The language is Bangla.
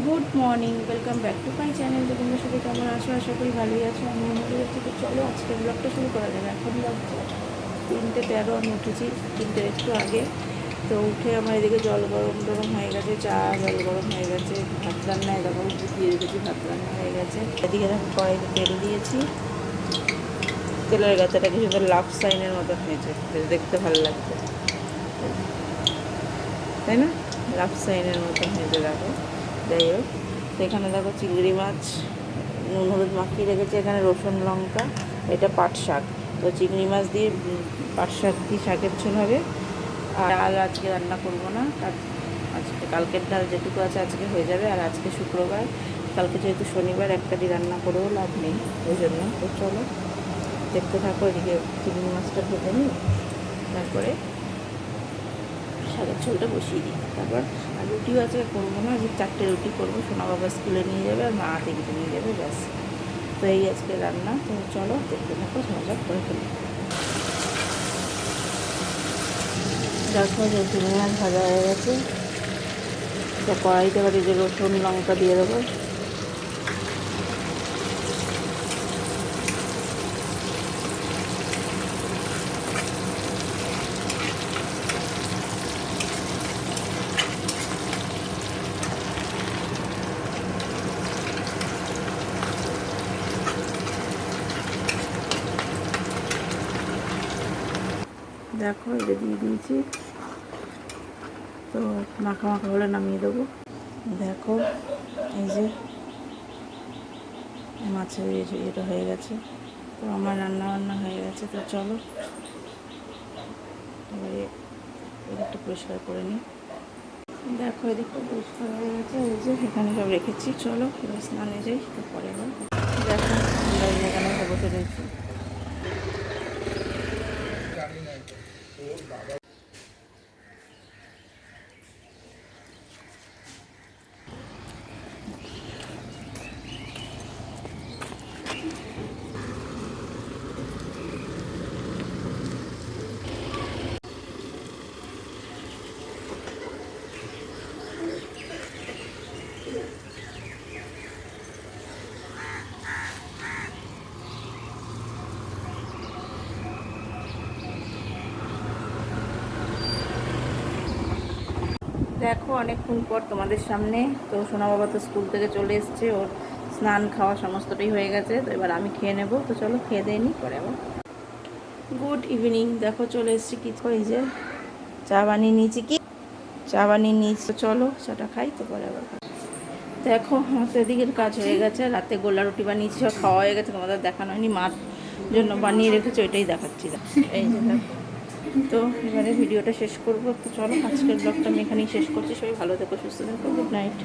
Good morning, welcome back to my channel. তো তোমরা সবাই কেমন আছো? আশা করি ভালোই আছো। আমি মনে যাচ্ছি। তো চলো আজকের ব্লগটা শুরু করা যাবে। এখন বাজছে 3:13। আমি উঠেছি 3টের একটু আগে। তো উঠে আমার এদিকে জল গরম টরম হয়ে গেছে, চা জল গরম হয়ে গেছে, ভাত রান্নায় দেখো দিয়ে রেখেছি, ভাত রান্না হয়ে গেছে। এদিকে দেখো কড়াইতে তেল দিয়েছি। তেলের গাছাটা কি সুন্দর লাভ সাইনের মতন হয়েছে, দেখতে ভালো লাগছে তাই না? লাভ সাইনের মতন হয়েছে দেখো। যাই হোক, তো এখানে দেখো চিংড়ি মাছ নুন হলুদ মাখিয়ে রেখেছে। এখানে রসুন লঙ্কা, এটা পাট শাক। তো চিংড়ি মাছ দিয়ে পাট শাক দিয়ে শাকের ঝোল হবে। আর ডাল আজকে রান্না করব না, আজকে কালকের ডাল যেটুকু আছে আজকে হয়ে যাবে। আর আজকে শুক্রবার, কালকে যেহেতু শনিবার একটাটি রান্না করেও লাভ নেই, ওই জন্য। তো চলো দেখতে থাকো। এদিকে চিংড়ি মাছটা ভেজে নিই, তারপরে শাকের ঝোলটা বসিয়ে দিই। তারপর আর রুটিও আজকে করবো না, যে 4টে রুটি করবো। সোনা বাবা স্কুলে নিয়ে যাবে আর মা টিভিতে নিয়ে যাবে, ব্যাস। তো এই আজকে রান্না। তো চলো দেখতে থাকো, ঝাঁঝাট করে ফেলি। দেখো যে চিংড়ি মাছ ভাজা হয়ে গেছে। তো কড়াইতে এবার এই যে রসুন লঙ্কা দিয়ে দেবো। দেখো এটা দিয়ে দিয়েছি। তো মাখা মাখা হলে নামিয়ে দেবো। দেখো এই যে মাছের এটা হয়ে গেছে। তো আমার রান্না বান্না হয়ে গেছে। তো চলো এবারে এদিকটা পরিষ্কার করে নিই। দেখো এদিকটা পরিষ্কার হয়ে গেছে। এই যে এখানে সব রেখেছি। চলো এবার স্নানে যাই, তো পরে আবার দেখো আমরা এখানে বসে রয়েছি। দেখো অনেকক্ষণ পর তোমাদের সামনে। তো সোনা বাবা তো স্কুল থেকে চলে এসছে, ওর স্নান খাওয়া সমস্তটাই হয়ে গেছে। তো এবার আমি খেয়ে নেব। তো চলো খেয়ে দিয়ে নিই, পরে আবার। Good evening. দেখো চলে এসছি কি এই যে চা বানিয়ে নিয়েছি। চা বানিয়ে নিয়েছি। তো চলো চাটা খাই, তো পরে আবার। দেখো আমার তো এদিকের কাজ হয়ে গেছে। রাতে গোলা রুটি বানিয়েছি, সব খাওয়া হয়ে গেছে। তোমাদের দেখানো হয়নি, মার জন্য বানিয়ে রেখেছি, ওইটাই দেখাচ্ছি। এই যে দেখো। তো এবারে ভিডিওটা শেষ করবো। তো চলো আজকের ব্লগটা আমি এখানেই শেষ করছি। সবাই ভালো থেকো, সুস্থ থেকো। Good night.